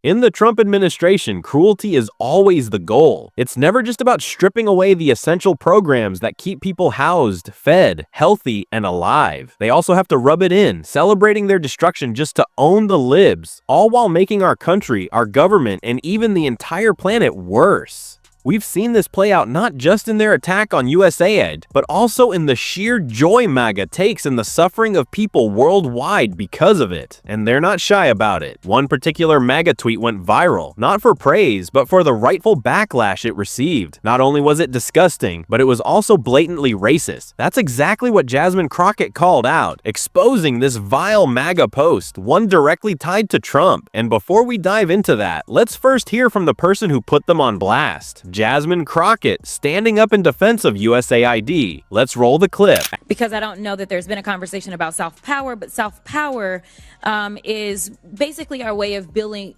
In the Trump administration, cruelty is always the goal. It's never just about stripping away the essential programs that keep people housed, fed, healthy, and alive. They also have to rub it in, celebrating their destruction just to own the libs, all while making our country, our government, and even the entire planet worse. We've seen this play out not just in their attack on USAID, but also in the sheer joy MAGA takes in the suffering of people worldwide because of it. And they're not shy about it. One particular MAGA tweet went viral, not for praise, but for the rightful backlash it received. Not only was it disgusting, but it was also blatantly racist. That's exactly what Jasmine Crockett called out, exposing this vile MAGA post, one directly tied to Trump. And before we dive into that, let's first hear from the person who put them on blast. Jasmine Crockett, standing up in defense of USAID. Let's roll the clip. Because I don't know that there's been a conversation about soft power, but soft power is basically our way of building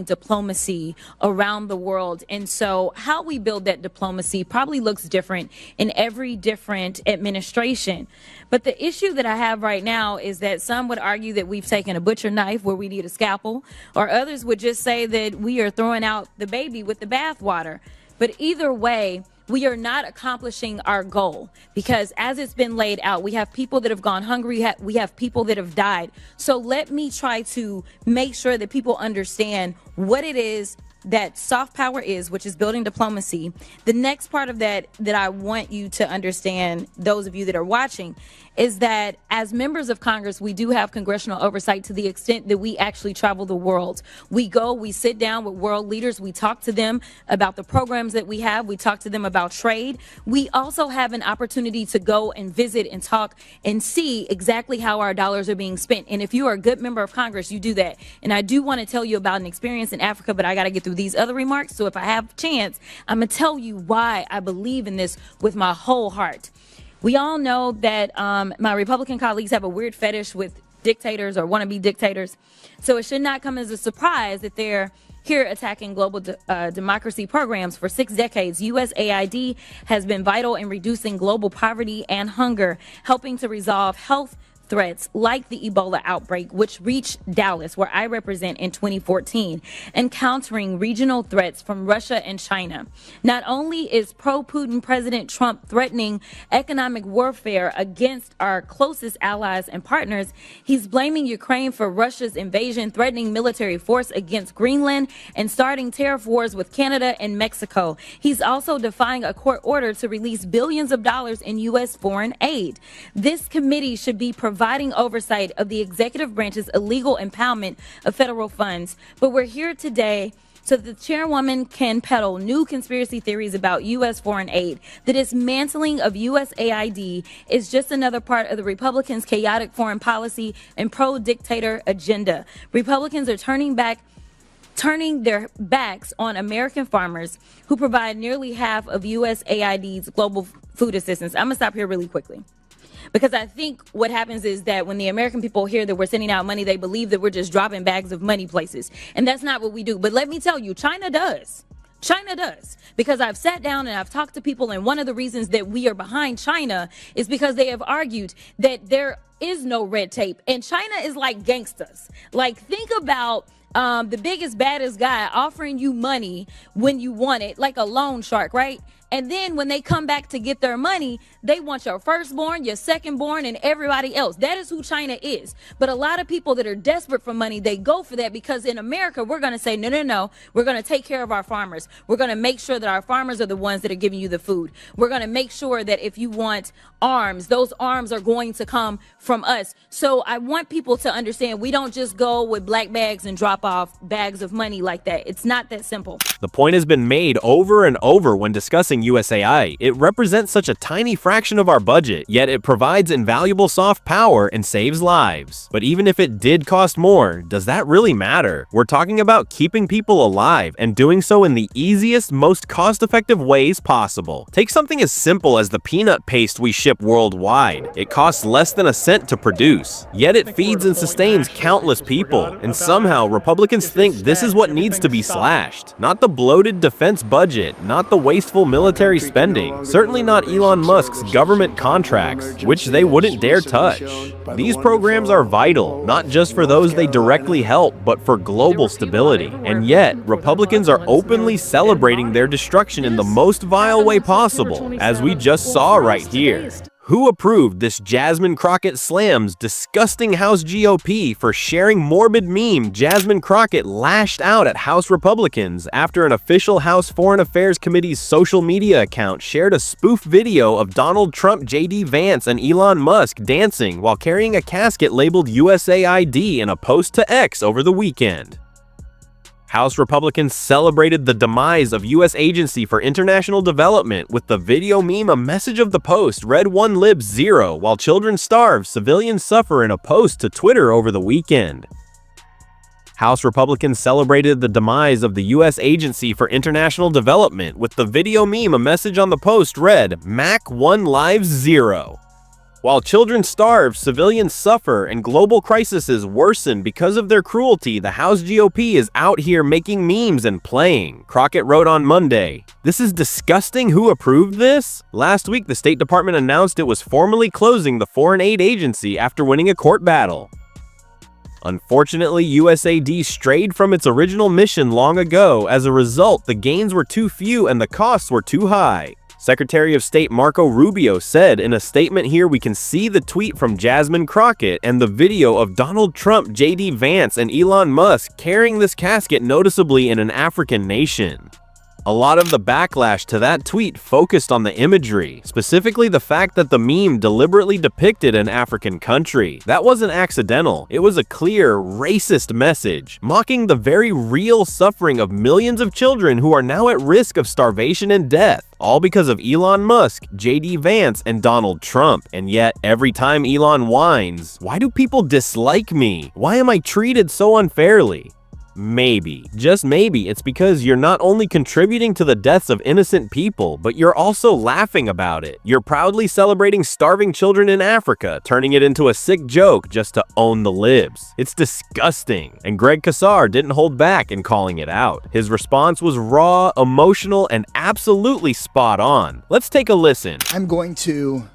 diplomacy around the world. And so how we build that diplomacy probably looks different in every different administration. But the issue that I have right now is that some would argue that we've taken a butcher knife where we need a scalpel, or others would just say that we are throwing out the baby with the bathwater. But either way, we are not accomplishing our goal, because as it's been laid out, we have people that have gone hungry, we have people that have died. So let me try to make sure that people understand what it is that soft power is, which is building diplomacy. The next part of that I want you to understand, those of you that are watching, is that as members of Congress, we do have congressional oversight to the extent that we actually travel the world. We go, we sit down with world leaders, we talk to them about the programs that we have, we talk to them about trade. We also have an opportunity to go and visit and talk and see exactly how our dollars are being spent. And if you are a good member of Congress, you do that. And I do want to tell you about an experience in Africa, but I got to get through these other remarks. So if I have a chance, I'm going to tell you why I believe in this with my whole heart. We all know that my Republican colleagues have a weird fetish with dictators or wannabe dictators. So it should not come as a surprise that they're here attacking global democracy programs. For 6 decades, USAID has been vital in reducing global poverty and hunger, helping to resolve health threats like the Ebola outbreak, which reached Dallas, where I represent, in 2014, and countering regional threats from Russia and China. Not only is pro-Putin President Trump threatening economic warfare against our closest allies and partners, he's blaming Ukraine for Russia's invasion, threatening military force against Greenland, and starting tariff wars with Canada and Mexico. He's also defying a court order to release billions of dollars in U.S. foreign aid. This committee should be providing oversight of the executive branch's illegal impoundment of federal funds. But we're here today so that the chairwoman can peddle new conspiracy theories about U.S. foreign aid. The dismantling of USAID is just another part of the Republicans' chaotic foreign policy and pro-dictator agenda. Republicans are turning their backs on American farmers who provide nearly half of USAID's global food assistance. I'm going to stop here really quickly, because I think what happens is that when the American people hear that we're sending out money, they believe that we're just dropping bags of money places. And that's not what we do. But let me tell you, China does. China does, because I've sat down and I've talked to people, and one of the reasons that we are behind China is because they have argued that there is no red tape, and China is like gangsters. Like, think about the biggest, baddest guy offering you money when you want it, like a loan shark, right? And then when they come back to get their money, they want your firstborn, your secondborn, and everybody else. That is who China is. But a lot of people that are desperate for money, they go for that, because in America, we're going to say, no. We're going to take care of our farmers. We're going to make sure that our farmers are the ones that are giving you the food. We're going to make sure that if you want arms, those arms are going to come from us. So I want people to understand, we don't just go with black bags and drop off bags of money like that. It's not that simple. The point has been made over and over when discussing USAI. It represents such a tiny fraction of our budget, yet it provides invaluable soft power and saves lives. But even if it did cost more, does that really matter? We're talking about keeping people alive and doing so in the easiest, most cost-effective ways possible. Take something as simple as the peanut paste we ship worldwide. It costs less than a cent to produce, yet it feeds and sustains countless people. And somehow Republicans think this is what needs to be slashed. Not the bloated defense budget, not the wasteful military military spending, certainly not Elon Musk's government contracts, which they wouldn't dare touch. These programs are vital, not just for those they directly help, but for global stability. And yet, Republicans are openly celebrating their destruction in the most vile way possible, as we just saw right here. Who approved this Jasmine Crockett slams disgusting House GOP for sharing morbid meme? Jasmine Crockett lashed out at House Republicans after an official House Foreign Affairs Committee's social media account shared a spoof video of Donald Trump, JD Vance, and Elon Musk dancing while carrying a casket labeled USAID in a post to X over the weekend. House Republicans celebrated the demise of U.S. Agency for International Development with the video meme A Message of the Post read One Libs Zero, while children starve, civilians suffer in a post to Twitter over the weekend. House Republicans celebrated the demise of the U.S. Agency for International Development with the video meme A Message on the Post read Mac 1 Lives Zero. While children starve, civilians suffer, and global crises worsen because of their cruelty, the House GOP is out here making memes and playing. Crockett wrote on Monday, "This is disgusting. Who approved this?" Last week, the State Department announced it was formally closing the Foreign Aid Agency after winning a court battle. Unfortunately, USAID strayed from its original mission long ago. As a result, the gains were too few and the costs were too high. Secretary of State Marco Rubio said in a statement here, "We can see the tweet from Jasmine Crockett and the video of Donald Trump, JD Vance, and Elon Musk carrying this casket noticeably in an African nation." A lot of the backlash to that tweet focused on the imagery, specifically the fact that the meme deliberately depicted an African country. That wasn't accidental. It was a clear, racist message, mocking the very real suffering of millions of children who are now at risk of starvation and death, all because of Elon Musk, JD Vance, and Donald Trump. And yet, every time Elon whines, "Why do people dislike me? Why am I treated so unfairly?" Maybe, just maybe, it's because you're not only contributing to the deaths of innocent people, but you're also laughing about it. You're proudly celebrating starving children in Africa, turning it into a sick joke just to own the libs. It's disgusting. And Greg Casar didn't hold back in calling it out. His response was raw, emotional, and absolutely spot on. Let's take a listen. I'm going to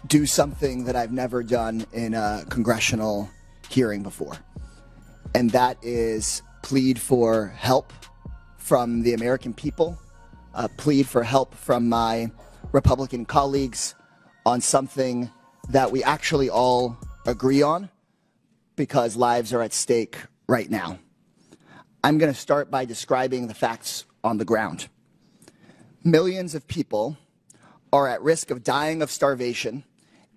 do something that I've never done in a congressional hearing before, and that is plead for help from the American people, plead for help from my Republican colleagues on something that we actually all agree on, because lives are at stake right now. I'm going to start by describing the facts on the ground. Millions of people are at risk of dying of starvation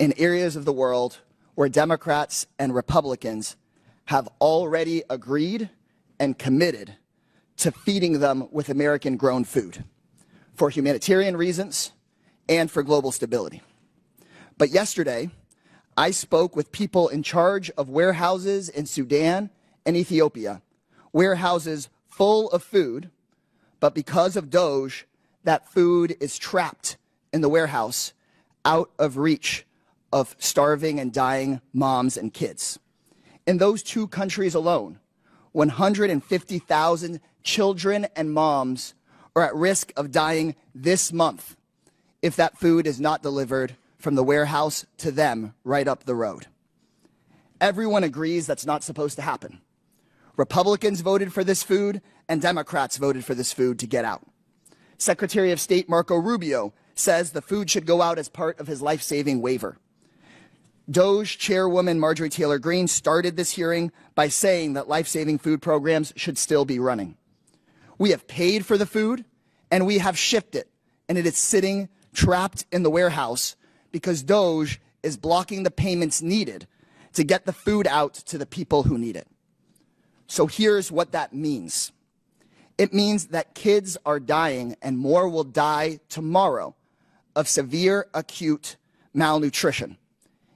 in areas of the world where Democrats and Republicans have already agreed and committed to feeding them with American-grown food for humanitarian reasons and for global stability. But yesterday, I spoke with people in charge of warehouses in Sudan and Ethiopia, warehouses full of food, but because of Doge, that food is trapped in the warehouse out of reach of starving and dying moms and kids. In those two countries alone, 150,000 children and moms are at risk of dying this month if that food is not delivered from the warehouse to them right up the road. Everyone agrees that's not supposed to happen. Republicans voted for this food and Democrats voted for this food to get out. Secretary of State Marco Rubio says the food should go out as part of his life-saving waiver. Doge Chairwoman Marjorie Taylor Greene started this hearing by saying that life-saving food programs should still be running. We have paid for the food and we have shipped it, and it is sitting trapped in the warehouse because Doge is blocking the payments needed to get the food out to the people who need it. So here's what that means. It means that kids are dying, and more will die tomorrow, of severe acute malnutrition.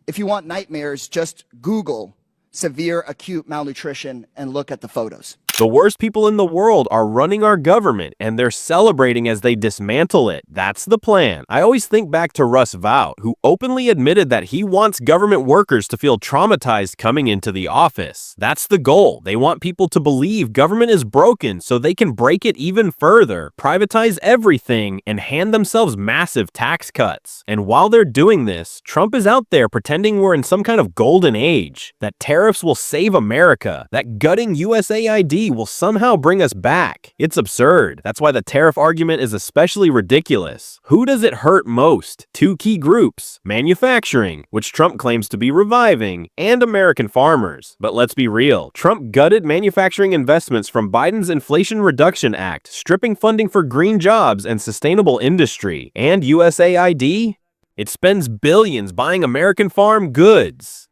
If you want nightmares, just Google severe acute malnutrition and look at the photos. The worst people in the world are running our government, and they're celebrating as they dismantle it. That's the plan. I always think back to Russ Vought, who openly admitted that he wants government workers to feel traumatized coming into the office. That's the goal. They want people to believe government is broken so they can break it even further, privatize everything, and hand themselves massive tax cuts. And while they're doing this, Trump is out there pretending we're in some kind of golden age, that tariffs will save America, that gutting USAID will somehow bring us back. It's absurd. That's why the tariff argument is especially ridiculous. Who does it hurt most? Two key groups: manufacturing, which Trump claims to be reviving, and American farmers. But let's be real. Trump gutted manufacturing investments from Biden's Inflation Reduction Act, stripping funding for green jobs and sustainable industry. And USAID? It spends billions buying American farm goods.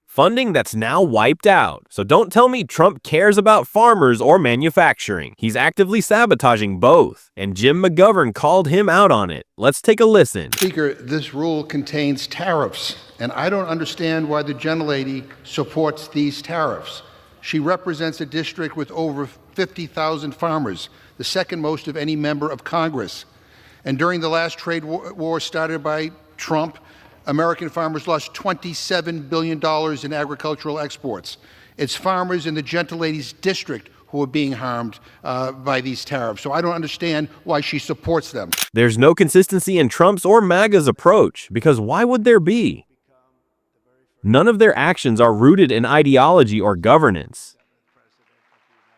Funding that's now wiped out. So don't tell me Trump cares about farmers or manufacturing. He's actively sabotaging both, and Jim McGovern called him out on it. Let's take a listen. Speaker, this rule contains tariffs, and I don't understand why the gentlelady supports these tariffs. She represents a district with over 50,000 farmers, the second most of any member of Congress. And during the last trade war started by Trump, American farmers lost $27 billion in agricultural exports. It's farmers in the gentlelady's district who are being harmed by these tariffs. So I don't understand why she supports them. There's no consistency in Trump's or MAGA's approach, because why would there be? None of their actions are rooted in ideology or governance.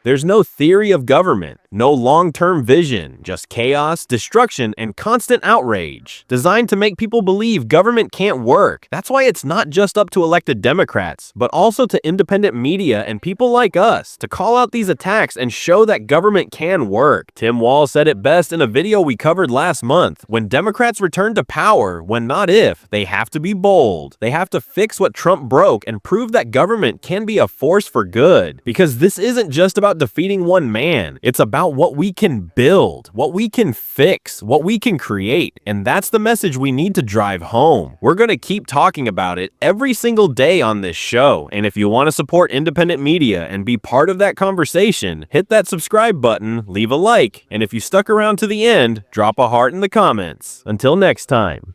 There's no theory of government, no long-term vision, just chaos, destruction, and constant outrage, designed to make people believe government can't work. That's why it's not just up to elected Democrats, but also to independent media and people like us to call out these attacks and show that government can work. Tim Wall said it best in a video we covered last month. When Democrats return to power, when not if, they have to be bold. They have to fix what Trump broke and prove that government can be a force for good. Because this isn't just about defeating one man. It's about what we can build, what we can fix, what we can create. And that's the message we need to drive home. We're going to keep talking about it every single day on this show. And if you want to support independent media and be part of that conversation, hit that subscribe button, leave a like, and if you stuck around to the end, drop a heart in the comments. Until next time.